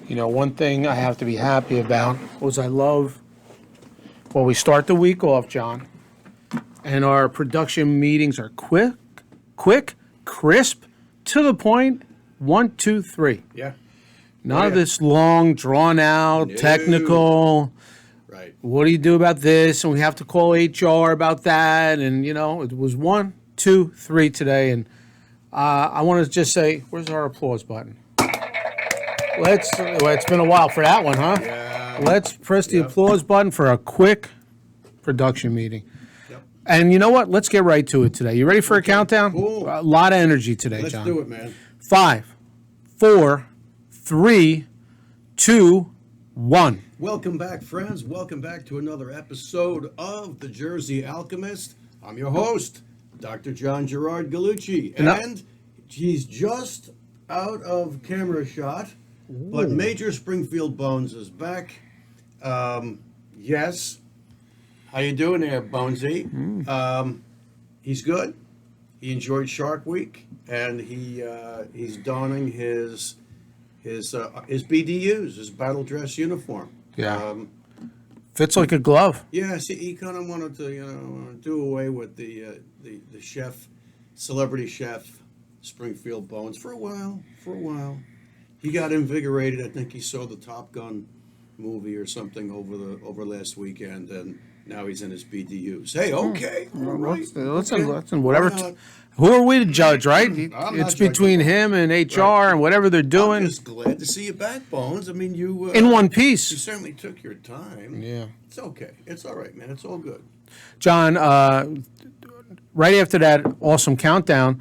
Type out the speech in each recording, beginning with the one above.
You know, one thing I have to be happy about was we start the week off, John, and our production meetings are quick, crisp, to the point, 1, 2, 3. Yeah. None of this long, drawn out, technical. Right. What do you do about this? And we have to call HR about that. And, you know, it was 1, 2, 3 today. And I want to just say, where's our applause button? It's been a while for that one, huh? Yeah. Let's press the applause button for a quick production meeting. Yep. And you know what? Let's get right to it today. You ready for a countdown? Cool. A lot of energy today, Let's John. do it, man. 5, 4, 3, 2, 1. Welcome back, friends. Welcome back to another episode of The Jersey Alchemist. I'm your host, Dr. John Gerard Gallucci. And he's just out of camera shot, but Major Springfield Bones is back. Yes. How you doing there, Bonesy? He's good. He enjoyed Shark Week, and he's donning his BDUs, his battle dress uniform. Yeah. Fits like a glove. Yeah, see, he kind of wanted to, do away with the celebrity chef, Springfield Bones for a while. He got invigorated. I think he saw the Top Gun movie or something over last weekend, and now he's in his BDUs. Hey, okay, all right. Listen, whatever. Who are we to judge, right? It's between him and HR and whatever they're doing. I'm just glad to see you back, Bones. I mean, you in one piece. You certainly took your time. Yeah, it's okay. It's all right, man. It's all good. John, right after that awesome countdown,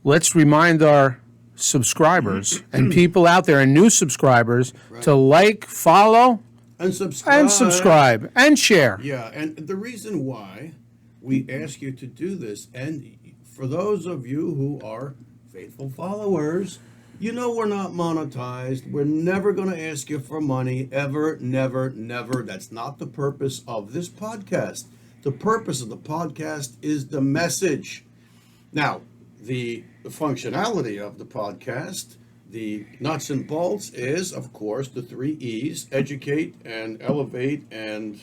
let's remind our subscribers and people out there and new subscribers to like, follow, and subscribe and share. Yeah, and the reason why we ask you to do this, and for those of you who are faithful followers, you know we're not monetized. We're never going to ask you for money, ever, never, never. That's not the purpose of this podcast. The purpose of the podcast is the message. Now, the functionality of the podcast, the nuts and bolts, is, of course, the 3 E's: educate and elevate and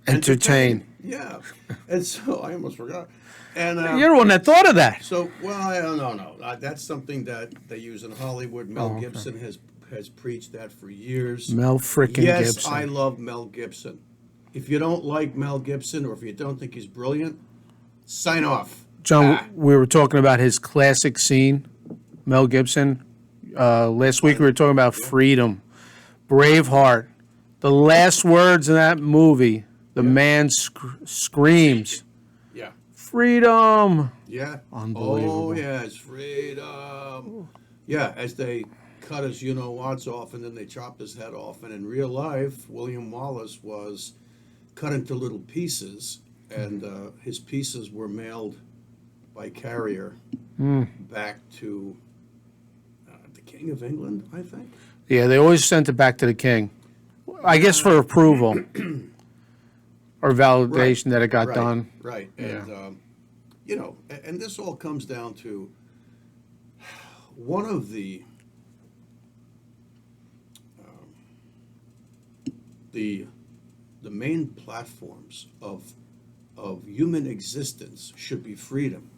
entertain. Yeah. And so I almost forgot. And you're the one that thought of that. So, well, no. That's something that they use in Hollywood. Mel Gibson has preached that for years. Mel frickin' Gibson. Yes, I love Mel Gibson. If you don't like Mel Gibson, or if you don't think he's brilliant, sign off. John, we were talking about his classic scene, Mel Gibson. Last week we were talking about freedom, Braveheart. The last words in that movie, the man screams, "Yeah, freedom!" Yeah, unbelievable. Oh yes, freedom. Yeah, as they cut his you-know-whats off, and then they chopped his head off. And in real life, William Wallace was cut into little pieces, and his pieces were mailed by carrier back to the King of England, I think. Yeah, they always sent it back to the king, I guess, for approval or validation that it got done. Right, and and this all comes down to one of the main platforms of human existence should be freedom.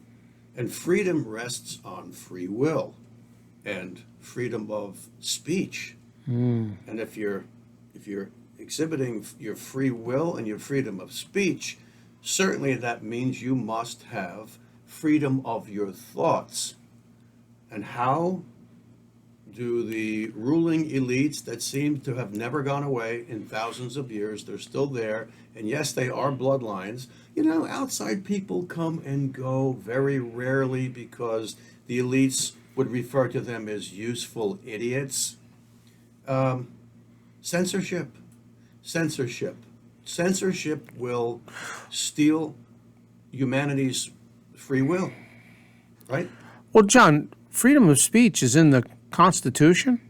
And freedom rests on free will and freedom of speech. And if you're exhibiting your free will and your freedom of speech, certainly that means you must have freedom of your thoughts. And how do the ruling elites that seem to have never gone away in thousands of years, they're still there, and yes, they are bloodlines. Outside people come and go very rarely because the elites would refer to them as useful idiots. Censorship will steal humanity's free will, right? Well, John, freedom of speech is in the Constitution,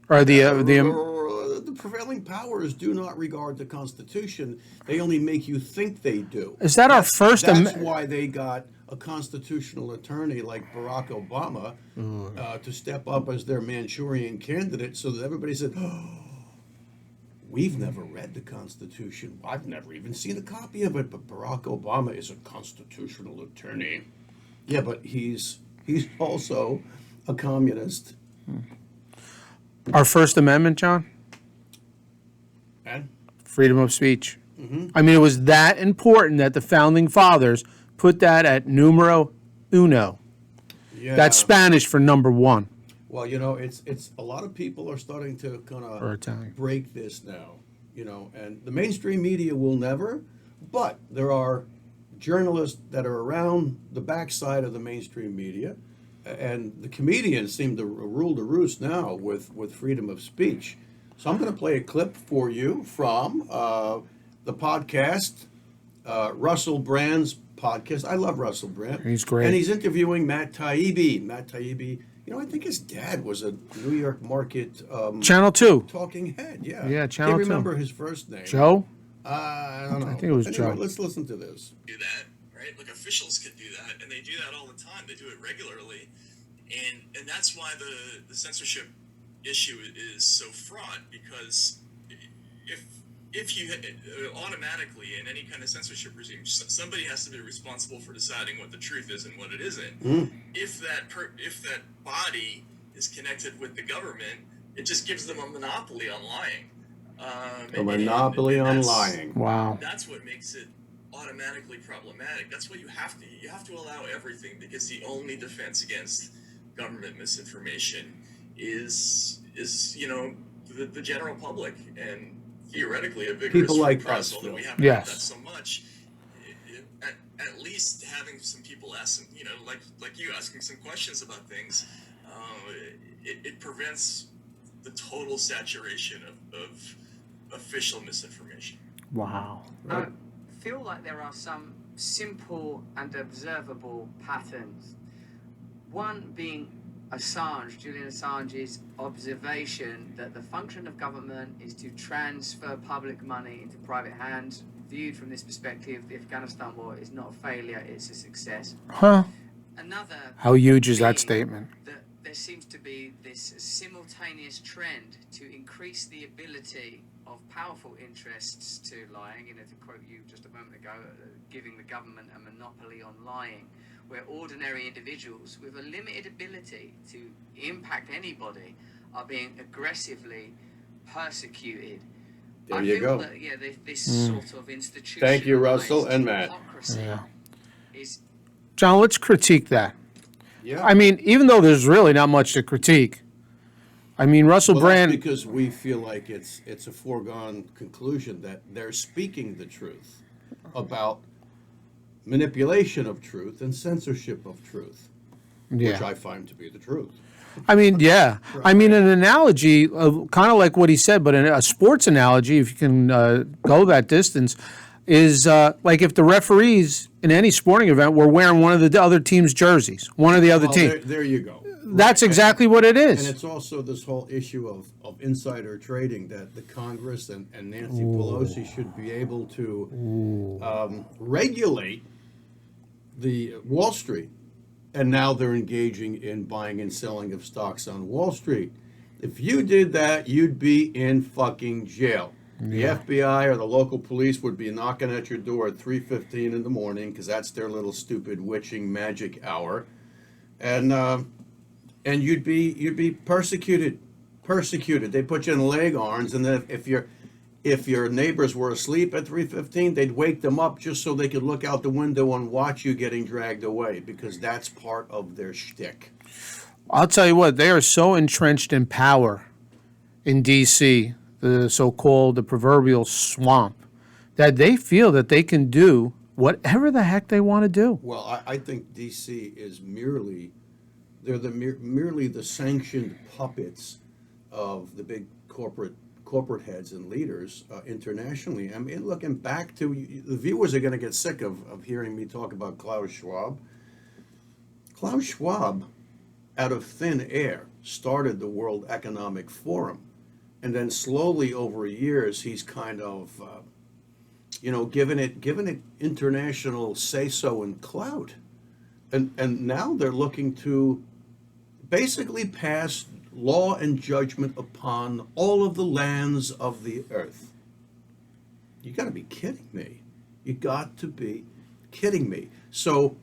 or the prevailing powers do not regard the Constitution. They only make you think they do. Is that our first? That's why they got a constitutional attorney like Barack Obama to step up as their Manchurian candidate so that everybody said, oh, we've never read the Constitution. I've never even seen a copy of it, but Barack Obama is a constitutional attorney. Yeah, but he's also a communist. Our First Amendment, John? And Freedom of speech. I mean, it was that important that the founding fathers put that at numero uno. yeah, That's Spanish for number one. well, it's a lot of people are starting to kind Or of Italian. break this now, and the mainstream media will never, but there are journalists that are around the backside of the mainstream media, and the comedians seem to rule the roost now with freedom of speech. So I'm going to play a clip for you from the podcast, Russell Brand's podcast. I love Russell Brand. He's great. And he's interviewing Matt Taibbi. Matt Taibbi, I think his dad was a New York market Channel 2. talking head. Yeah. Yeah, Channel 2. Can't remember his first name. Joe? I don't know. I think it was Anyway, Joe. let's listen to this. Do that, right? Like officials could do that, and they do that all the time. They do it regularly, and that's why the censorship issue is so fraught, because if you automatically in any kind of censorship regime, somebody has to be responsible for deciding what the truth is and what it isn't. If that body is connected with the government, it just gives them a monopoly on lying. A monopoly on that's- lying. Wow. That's what makes it automatically problematic. That's why you have to allow everything, because the only defense against government misinformation is the general public, and theoretically a vigorous People like press, us, although we Phil. haven't Yes. done that so much. At least having some people ask some, like you asking some questions about things, it prevents the total saturation of official misinformation. Wow. I feel like there are some simple and observable patterns. One being Julian Assange's observation that the function of government is to transfer public money into private hands. Viewed from this perspective, the Afghanistan war is not a failure, it's a success. Huh? Another How huge is that being statement? that there seems to be this simultaneous trend to increase the ability of powerful interests to lying, to quote you just a moment ago, giving the government a monopoly on lying, where ordinary individuals with a limited ability to impact anybody are being aggressively persecuted. There I you feel go. that, this sort of institutionalized Thank you, Russell and Matt. hypocrisy Yeah. is John, let's critique that. Yeah. I mean, even though there's really not much to critique. I mean, Russell Well, Brand. that's because we feel like it's a foregone conclusion that they're speaking the truth about manipulation of truth and censorship of truth, which Yeah. I find to be the truth. I mean, yeah. I mean, an analogy of kind of like what he said, but a sports analogy, if you can go that distance, is like if the referees in any sporting event were wearing one of the other team's jerseys, one of the other Well, team. there you go. That's exactly what it And is. it's also this whole issue of insider trading that the Congress and Nancy Pelosi should be able to regulate the Wall Street. And now they're engaging in buying and selling of stocks on Wall Street. If you did that, you'd be in fucking jail. The FBI or the local police would be knocking at your door at 3:15 in the morning, because that's their little stupid witching magic hour, and you'd be persecuted. They put you in leg irons, and then if your neighbors were asleep at 3:15, they'd wake them up just so they could look out the window and watch you getting dragged away, because that's part of their shtick. I'll tell you what, they are so entrenched in power in D.C., the proverbial swamp, that they feel that they can do whatever the heck they want to do. Well, I think D.C. is merely the sanctioned puppets of the big corporate heads and leaders internationally. I mean, looking back to, the viewers are going to get sick of hearing me talk about Klaus Schwab. Klaus Schwab, out of thin air, started the World Economic Forum. And then slowly over years, he's kind of, given it international say-so and clout. and now they're looking to basically pass law and judgment upon all of the lands of the earth. You got to be kidding me. You got to be kidding me. So,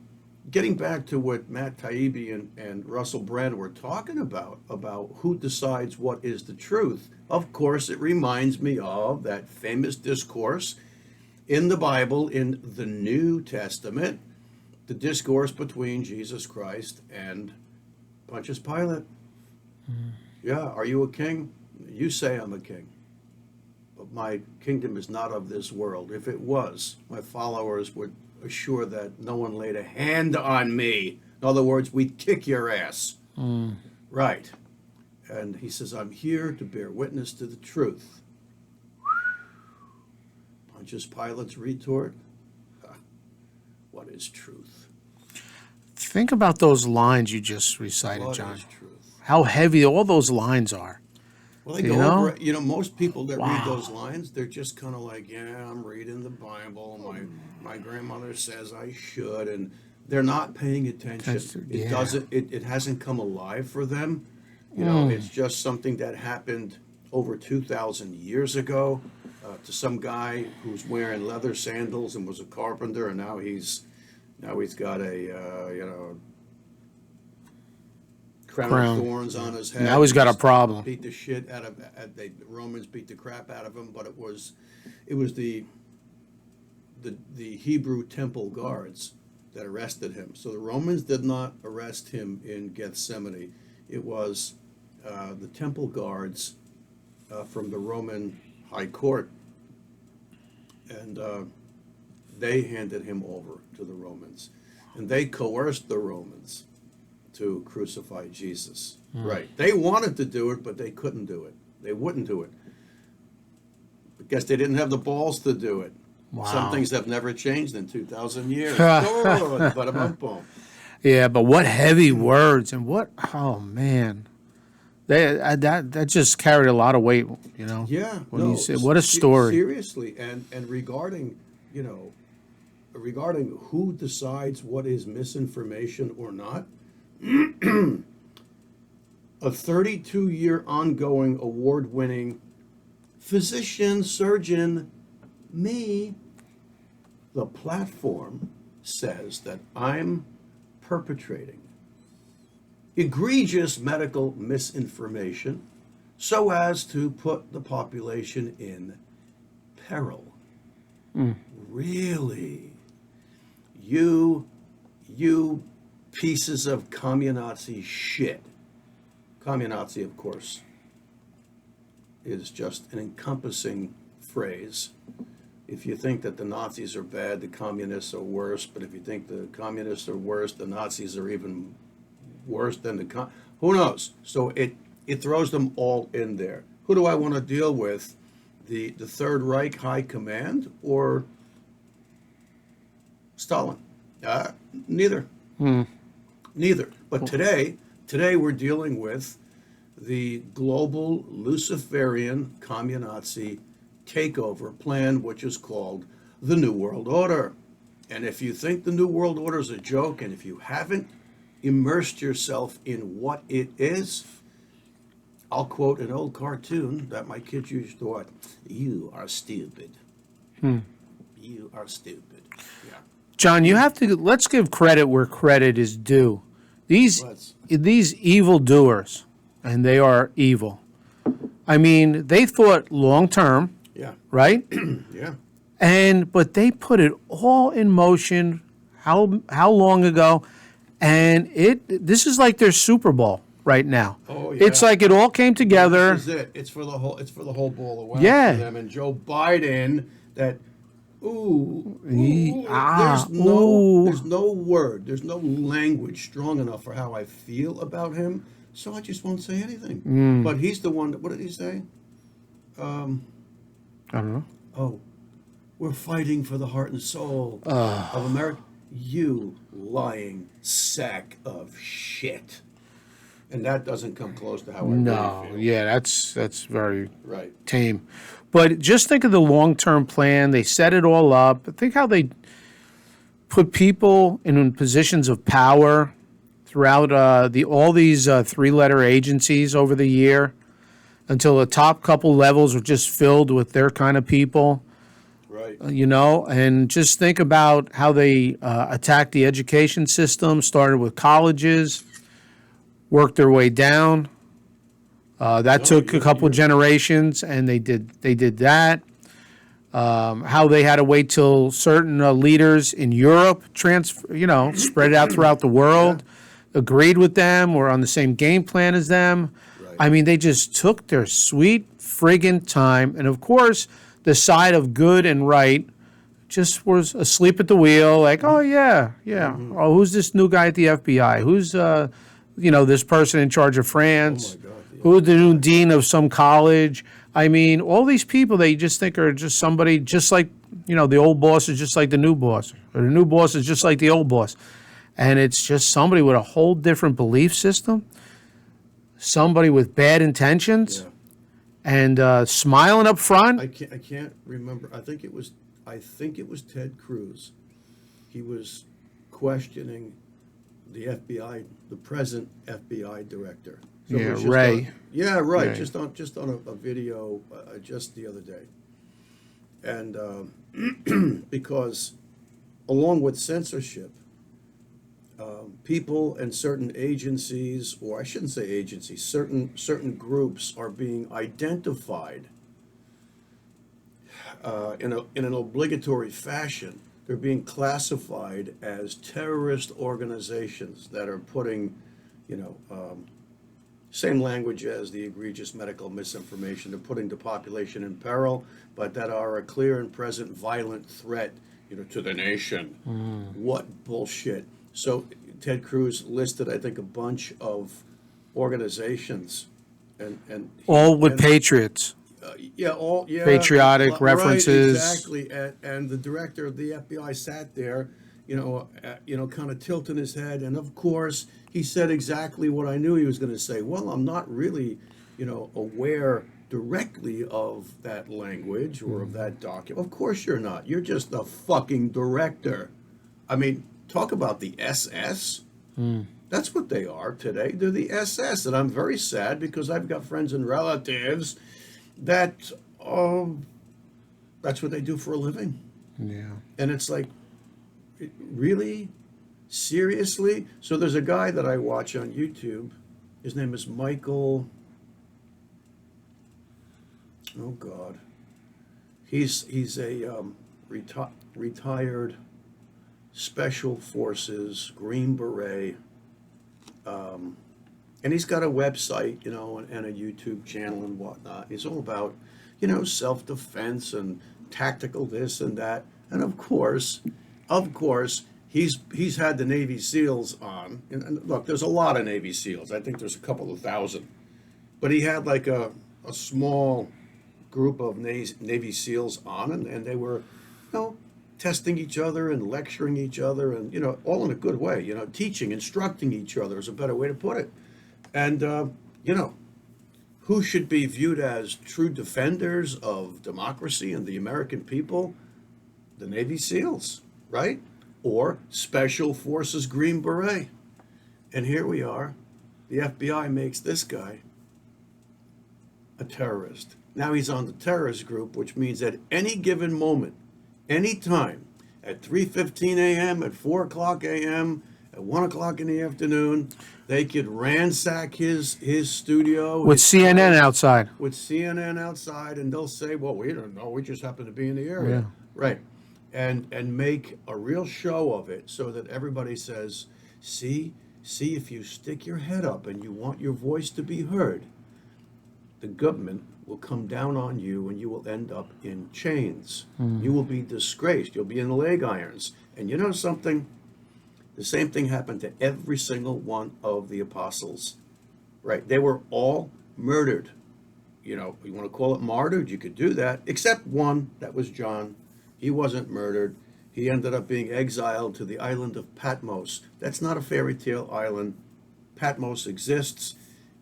getting back to what Matt Taibbi and Russell Brand were talking about who decides what is the truth, of course, it reminds me of that famous discourse in the Bible, in the New Testament, the discourse between Jesus Christ and Pontius Pilate. Yeah, are you a king? You say I'm a king. But my kingdom is not of this world. If it was, my followers would assure that no one laid a hand on me. In other words, we'd kick your ass. Right. And he says, I'm here to bear witness to the truth. Pontius Pilate's retort, what is truth? Think about those lines you just recited, What John. is truth? How heavy all those lines are. Well, they You go know? over it. You know, most people that read Wow. those lines, they're just kind of like, yeah, I'm reading the Bible. My grandmother says I should, and they're not paying attention. Yeah. It doesn't. It hasn't come alive for them. You know, it's just something that happened over 2,000 years ago to some guy who's wearing leather sandals and was a carpenter, and now he's got a crown of thorns on his head. Now he's got a problem. Beat the shit out of the Romans beat the crap out of him, but it was the Hebrew temple guards that arrested him. So the Romans did not arrest him in Gethsemane. It was the temple guards from the Roman high court, and they handed him over to the Romans, and they coerced the Romans to crucify Jesus. Right. They wanted to do it, but they couldn't do it. They wouldn't do it. I guess they didn't have the balls to do it. Wow. Some things have never changed in 2,000 years. Ba-da-bum-bum. Yeah, but what heavy words and what, oh man. That just carried a lot of weight, you know. Yeah. When you say, what a story. Seriously, and regarding, regarding who decides what is misinformation or not, a 32-year ongoing award-winning physician, surgeon, me, the platform says that I'm perpetrating egregious medical misinformation so as to put the population in peril. Really? You pieces of communazi shit. Communazi, of course, is just an encompassing phrase. If you think that the Nazis are bad, the communists are worse. But if you think the communists are worse, the Nazis are even worse than the who knows? So it throws them all in there. Who do I want to deal with? The Third Reich High Command or Stalin? Neither. Neither. But today we're dealing with the global Luciferian communazi takeover plan, which is called the New World Order. And if you think the New World Order is a joke, and if you haven't immersed yourself in what it is, I'll quote an old cartoon that my kids used to watch. You are stupid. You are stupid. Yeah. John, you have to, let's give credit where credit is due. These evildoers, and they are evil. I mean, they thought long term, Yeah. right? Yeah. But they put it all in motion. How long ago? And this is like their Super Bowl right now. Oh, yeah. It's like it all came together. This is it. It's for the whole ball of wax Yeah. for them. And Joe Biden, that there's no word, there's no language strong enough for how I feel about him. So I just won't say anything. But he's the one. What did he say? I don't know. Oh, we're fighting for the heart and soul of America. You lying sack of shit. And that doesn't come close to how I No, really feel. yeah, that's very Right. tame. But just think of the long-term plan. They set it all up. Think how they put people in positions of power throughout all these three-letter agencies over the year until the top couple levels were just filled with their kind of people. Right. And just think about how they attacked the education system, started with colleges, worked their way down. That No, took a couple you're- generations, and they did that. How they had to wait till certain leaders in Europe spread it out throughout the world, agreed with them, were on the same game plan as them. Right. I mean, they just took their sweet friggin' time, and of course, the side of good and right just was asleep at the wheel, like, oh yeah. Mm-hmm. Oh, who's this new guy at the FBI? Who's this person in charge of France? Oh my God, yeah. Who's the new dean of some college? I mean, all these people that you just think are just somebody, just like, the old boss is just like the new boss, or the new boss is just like the old boss. And it's just somebody with a whole different belief system, somebody with bad intentions, Yeah. and smiling up front. I can't remember. I think it was Ted Cruz. He was questioning the FBI, the present FBI director. So it Yeah, was just Ray. Right. Ray. Just on a video just the other day, and because along with censorship, people and certain agencies, or I shouldn't say agencies, certain groups are being identified in an obligatory fashion. They're being classified as terrorist organizations that are putting, same language as the egregious medical misinformation. They're putting the population in peril, but that are a clear and present violent threat, to the nation. What bullshit. So Ted Cruz listed, I think, a bunch of organizations, and All with and- patriots. right, Patriotic references. exactly. And the director of the FBI sat there, kind of tilting his head, and of course he said exactly what I knew he was going to say. Well, I'm not really, aware directly of that language or of that document. Of course you're not. You're just the fucking director. I mean, talk about the SS. That's what they are today. They're the SS, and I'm very sad because I've got friends and relatives that that's what they do for a living. Yeah. And it's like, really? Seriously? So there's a guy that I watch on YouTube. His name is Michael. Oh God. He's a retired Special Forces Green Beret. And he's got a website, and a YouTube channel and whatnot. He's all about, self-defense and tactical this and that. And of course, he's had the Navy SEALs on. And look, there's a lot of Navy SEALs. I think there's a couple of thousand. But he had like a small group of Navy SEALs on, and they were, testing each other and lecturing each other, and all in a good way. Teaching, instructing each other is a better way to put it. And who should be viewed as true defenders of democracy and the American people? The Navy SEALs, right? Or Special Forces Green Beret. And here we are. The FBI makes this guy a terrorist. Now he's on the terrorist group, which means at any given moment, any time, at 3:15 a.m., at 4 o'clock a.m., at 1 o'clock in the afternoon, they could ransack his studio. With his CNN house, outside. With CNN outside, and they'll say, well, we don't know, we just happen to be in the area. Yeah. Right. And make a real show of it so that everybody says, see, if you stick your head up and you want your voice to be heard, the government will come down on you and you will end up in chains. You will be disgraced. You'll be in leg irons. And you know something? The same thing happened to every single one of the apostles. Right? They were all murdered. You want to call it martyred? You could do that. Except one, that was John. He wasn't murdered. He ended up being exiled to the island of Patmos. That's not a fairy tale island. Patmos exists.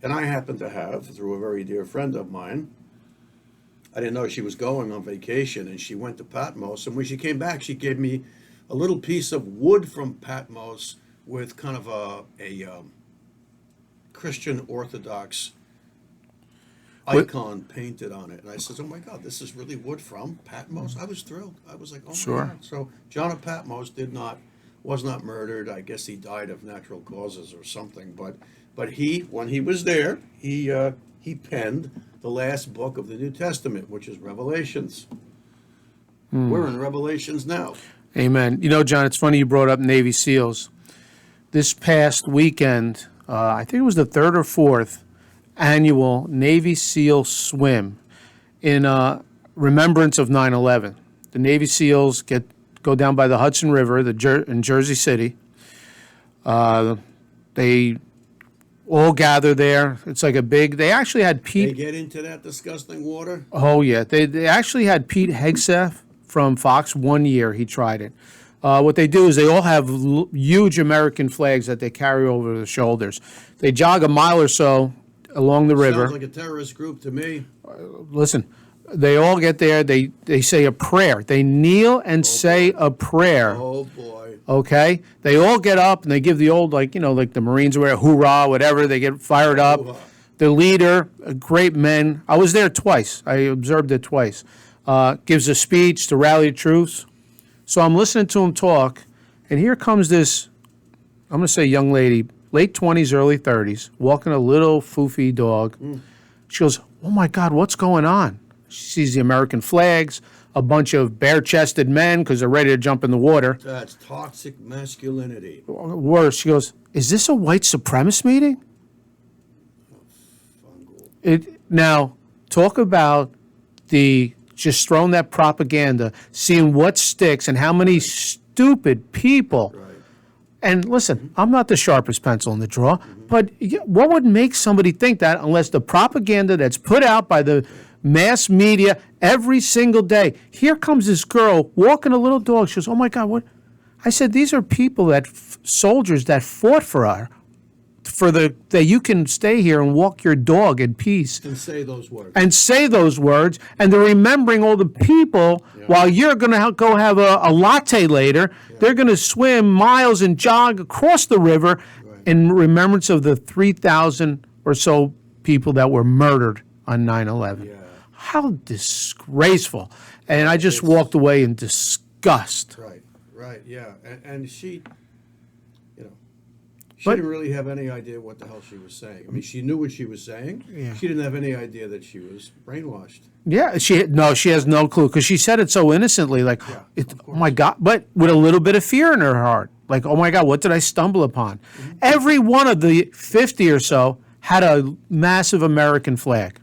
And I happen to have, through a very dear friend of mine, I didn't know she was going on vacation, and she went to Patmos. And when she came back, she gave me a little piece of wood from Patmos with kind of a Christian Orthodox icon painted on it. And I says, oh my God, this is really wood from Patmos? I was thrilled. I was like, oh Sure. my God. So John of Patmos was not murdered. I guess he died of natural causes or something. But he, when he was there, he penned the last book of the New Testament, which is Revelations. We're in Revelations now. Amen. You know, John, it's funny you brought up Navy SEALs. This past weekend, I think it was the third or fourth annual Navy SEAL swim in remembrance of 9/11. The Navy SEALs go down by the Hudson River in Jersey City. They all gather there. It's like they actually had Pete. They get into that disgusting water. Oh, yeah. They actually had Pete Hegseth from Fox 1 year. He tried it. What they do is they all have huge American flags that they carry over their shoulders. They jog a mile or so along the river. Sounds like a terrorist group to me. Listen, they all get there. They say a prayer. They kneel and say a prayer. Oh, boy. Okay? They all get up and they give the old, like the Marines wear, hoorah, whatever. They get fired up. Hoorah. The leader, great men. I was there twice. I observed it twice. Gives a speech to rally the troops. So I'm listening to him talk, and here comes this, I'm going to say young lady, late 20s, early 30s, walking a little foofy dog. She goes, oh, my God, what's going on? She sees the American flags, a bunch of bare-chested men because they're ready to jump in the water. That's toxic masculinity. Worse, she goes, is this a white supremacist meeting? Now, talk about just throwing that propaganda, seeing what sticks and how many stupid people. Right. And listen, I'm not the sharpest pencil in the drawer, but what would make somebody think that unless the propaganda that's put out by the mass media every single day? Here comes this girl walking a little dog. She goes, oh my God, what? I said, these are people soldiers that fought for her. That you can stay here and walk your dog in peace. And say those words. And they're remembering all the people while you're going to go have a latte later. Yeah. They're going to swim miles and jog across the river in remembrance of the 3,000 or so people that were murdered on 9/11. Yeah. How disgraceful. And I just walked away in disgust. Right, yeah. And she... She didn't really have any idea what the hell she was saying. I mean, she knew what she was saying. Yeah. She didn't have any idea that she was brainwashed. Yeah, she has no clue because she said it so innocently, like, oh my God, but with a little bit of fear in her heart. Like, oh my God, what did I stumble upon? Mm-hmm. Every one of the 50 or so had a massive American flag.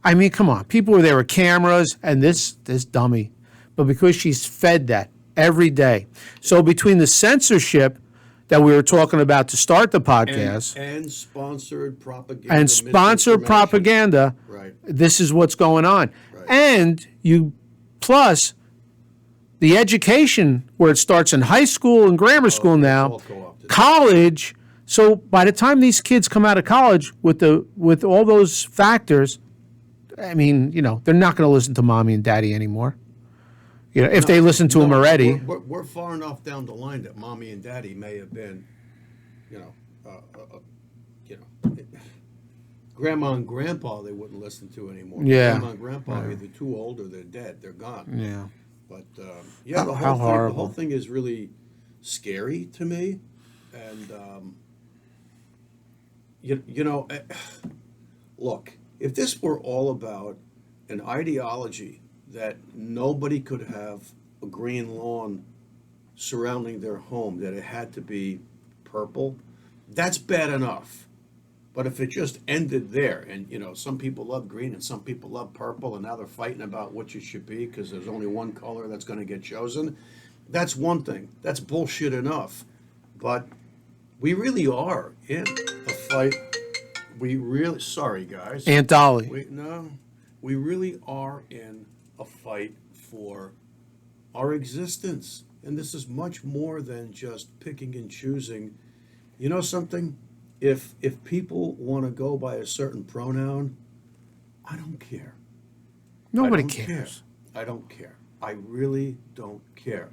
I mean, come on. People were there with cameras and this dummy. But because she's fed that every day. So between the censorship that we were talking about to start the podcast. And sponsored propaganda. Right. This is what's going on. Right. And plus the education where it starts in high school and grammar school now, college. So by the time these kids come out of college with all those factors, I mean, they're not going to listen to mommy and daddy anymore. If they listen to them already. We're far enough down the line that mommy and daddy may have been, grandma and grandpa they wouldn't listen to anymore. Yeah. Grandma and grandpa are either too old or they're dead. They're gone. Yeah. But, the whole thing is really scary to me. And, look, if this were all about an ideology that nobody could have a green lawn surrounding their home, that it had to be purple, that's bad enough. But if it just ended there, and some people love green and some people love purple, and now they're fighting about which it should be because there's only one color that's going to get chosen, that's one thing. That's bullshit enough. But we really are in a fight. Sorry guys. Aunt Dolly. We really are in a fight for our existence. And this is much more than just picking and choosing. You know something? If people want to go by a certain pronoun, I don't care. Nobody cares. I don't care. I really don't care.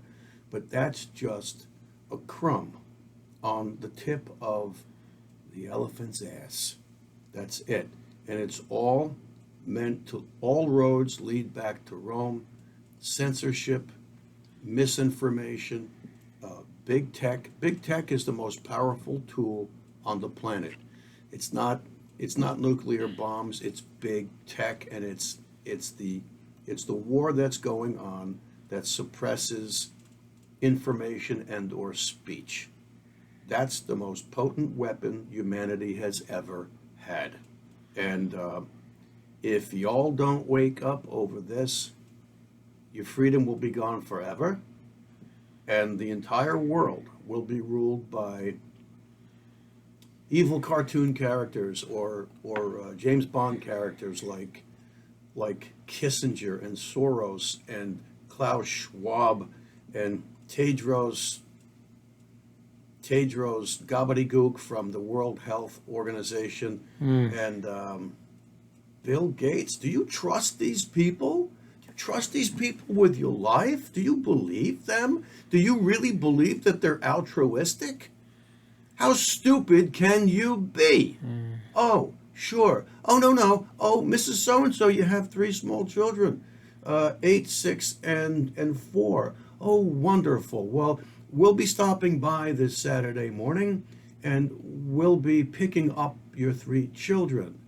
but that's just a crumb on the tip of the elephant's ass. That's it. And it's all meant to, all roads lead back to Rome. Censorship, misinformation, big tech. Big tech is the most powerful tool on the planet. It's not nuclear bombs, it's big tech, and it's the war that's going on that suppresses information and or speech. That's the most potent weapon humanity has ever had. And if y'all don't wake up over this, your freedom will be gone forever, and the entire world will be ruled by evil cartoon characters or James Bond characters like Kissinger and Soros and Klaus Schwab and Tedros gobbledygook from the World Health Organization and Bill Gates. Do you trust these people? Do you trust these people with your life? Do you believe them? Do you really believe that they're altruistic? How stupid can you be? Oh, sure. Oh, no. Oh, Mrs. So-and-so, you have 3 small children, 8, 6, and 4. Oh, wonderful. Well, we'll be stopping by this Saturday morning, and we'll be picking up your 3 children.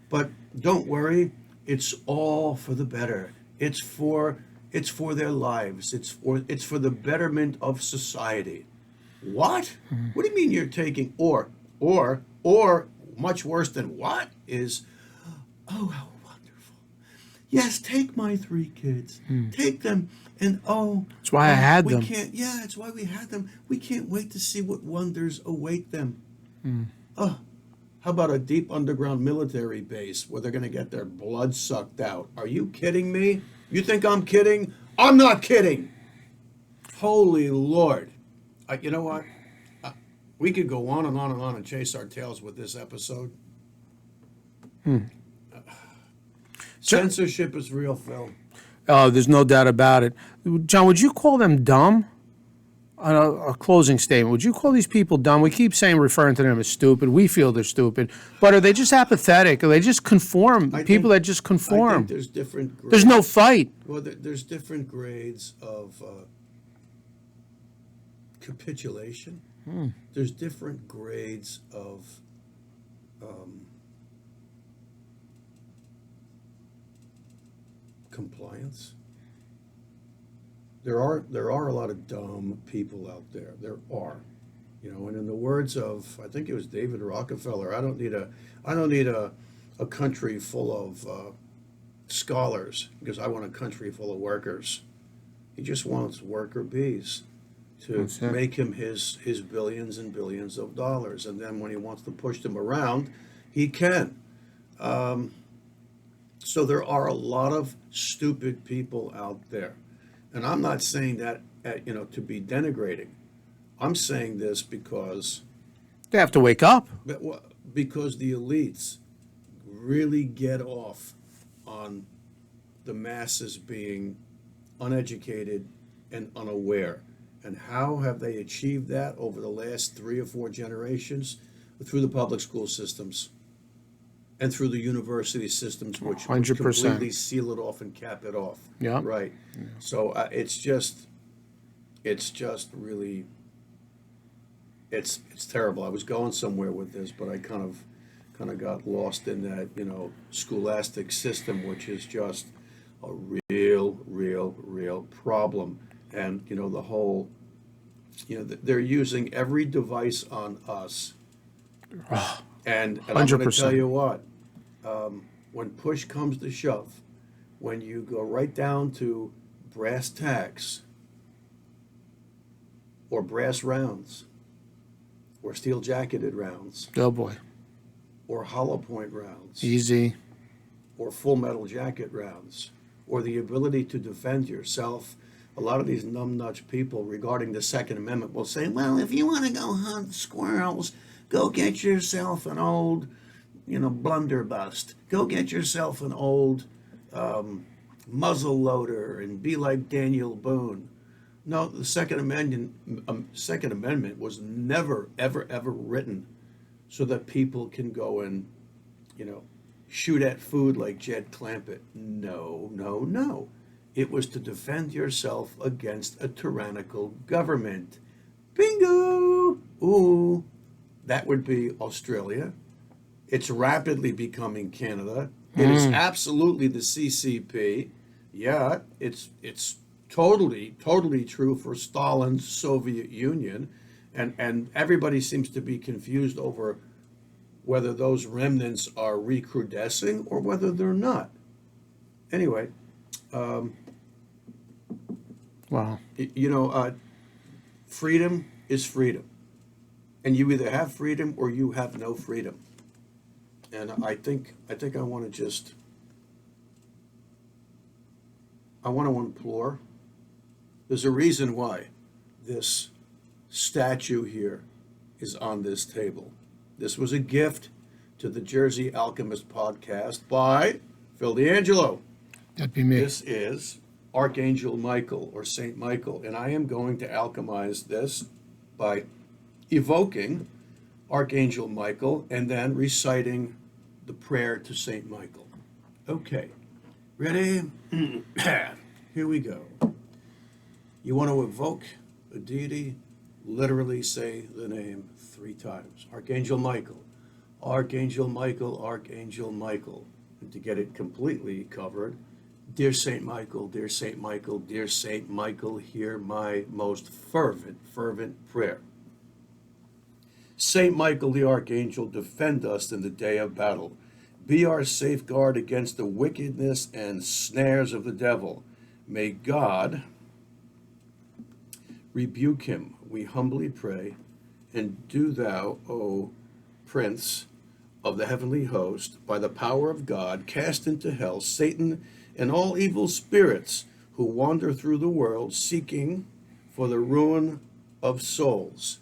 But don't worry, it's all for the better. It's for their lives. It's for the betterment of society. What? What do you mean you're taking or much worse than what is, oh, how wonderful. Yes, take my 3 kids. Take them and That's why I had them. Yeah, it's why we had them. We can't wait to see what wonders await them. How about a deep underground military base where they're going to get their blood sucked out? Are you kidding me? You think I'm kidding? I'm not kidding. Holy Lord. You know what? We could go on and on and on and chase our tails with this episode. Censorship is real, Phil. Oh, there's no doubt about it. John, would you call them dumb? A closing statement. Would you call these people dumb? We keep referring to them as stupid. We feel they're stupid. But are they just apathetic? Are they just conform? People that just I conform? think there's different grades. There's no fight. Well, there's different grades of capitulation. There's different grades of compliance. There are a lot of dumb people out there. There are, and in the words of, I think it was David Rockefeller, I don't need a country full of scholars because I want a country full of workers. He just wants worker bees to make him his billions and billions of dollars, and then when he wants to push them around, he can. So there are a lot of stupid people out there. And I'm not saying that, to be denigrating. I'm saying this because They have to wake up. because the elites really get off on the masses being uneducated and unaware. And how have they achieved that over the last 3 or 4 generations? Through the public school systems and through the university systems, which 100%. completely seal it off and cap it off. Yeah. Right. Yeah. So it's just really, it's terrible. I was going somewhere with this, but I kind of got lost in that, scholastic system, which is just a real problem. And, the whole, they're using every device on us. And I'm going to tell you what, when push comes to shove, when you go right down to brass tacks or brass rounds or steel jacketed rounds Oh boy. or hollow point rounds Easy. or full metal jacket rounds or the ability to defend yourself, a lot of these numbnuts people regarding the Second Amendment will say, well, if you want to go hunt squirrels, go get yourself an old, blunderbuss. Go get yourself an old muzzle loader and be like Daniel Boone. No, the Second Amendment was never, ever, ever written so that people can go and, shoot at food like Jed Clampett. No, no, no. It was to defend yourself against a tyrannical government. Bingo! Ooh, that would be Australia. It's rapidly becoming Canada. It is absolutely the CCP. Yeah, it's totally, totally true for Stalin's Soviet Union. And everybody seems to be confused over whether those remnants are recrudescing or whether they're not. Anyway, Wow. Freedom is freedom. And you either have freedom or you have no freedom. And I think I want to implore. There's a reason why this statue here is on this table. This was a gift to the Jersey Alchemist podcast by Phil D'Angelo. That'd be me. This is Archangel Michael or Saint Michael, and I am going to alchemize this by evoking Archangel Michael and then reciting the prayer to Saint Michael. Okay, ready? Here we go. You want to evoke a deity? Literally say the name 3 times. Archangel Michael, Archangel Michael, Archangel Michael. And to get it completely covered, dear Saint Michael, dear Saint Michael, dear Saint Michael, hear my most fervent prayer. Saint Michael the Archangel, defend us in the day of battle. Be our safeguard against the wickedness and snares of the devil. May God rebuke him, we humbly pray, and do thou, O Prince of the heavenly host, by the power of God, cast into hell Satan and all evil spirits who wander through the world seeking for the ruin of souls.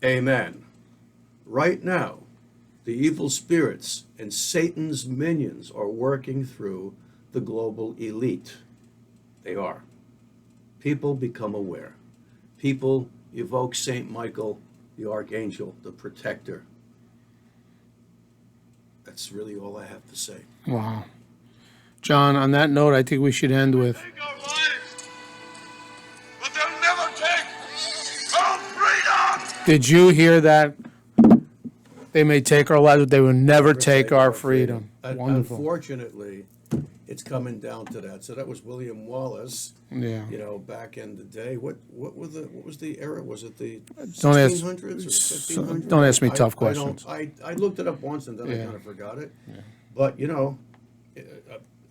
Amen. Right now, the evil spirits and Satan's minions are working through the global elite. They are. People become aware. People evoke Saint Michael, the Archangel, the protector. That's really all I have to say. Wow. John, on that note, I think we should end with, Take our lives, but they'll never take our freedom! did you hear that? They may take our lives, but they will never take our freedom. Wonderful. Unfortunately, it's coming down to that. So that was William Wallace. Yeah. Back in the day. What was the era? Was it the Don't ask- 1600s or the 1500s? don't ask me tough I don't- questions. I looked it up once and then I Yeah. kind of forgot it. Yeah. But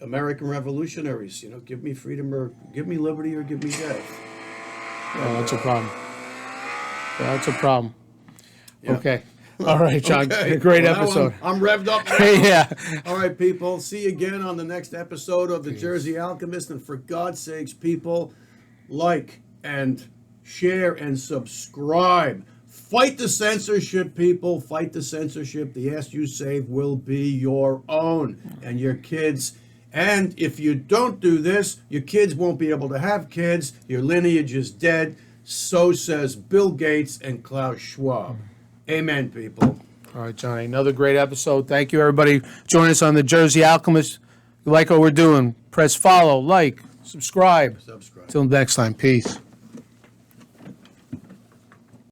American revolutionaries. Give me freedom or give me liberty or give me death. That's a problem. That's a problem. Yeah. Okay. All right, John. Okay. Great Well, now episode. I'm revved up. Yeah. All right, people. See you again on the next episode of the Jersey Alchemist. And for God's sakes, people, like and share and subscribe. Fight the censorship, people. Fight the censorship. The ass you save will be your own and your kids. And if you don't do this, your kids won't be able to have kids. Your lineage is dead. So says Bill Gates and Klaus Schwab. Amen, people. All right, Johnny. Another great episode. Thank you, everybody. Join us on the Jersey Alchemist. You like what we're doing? Press follow, like, subscribe. Subscribe. Till next time. Peace.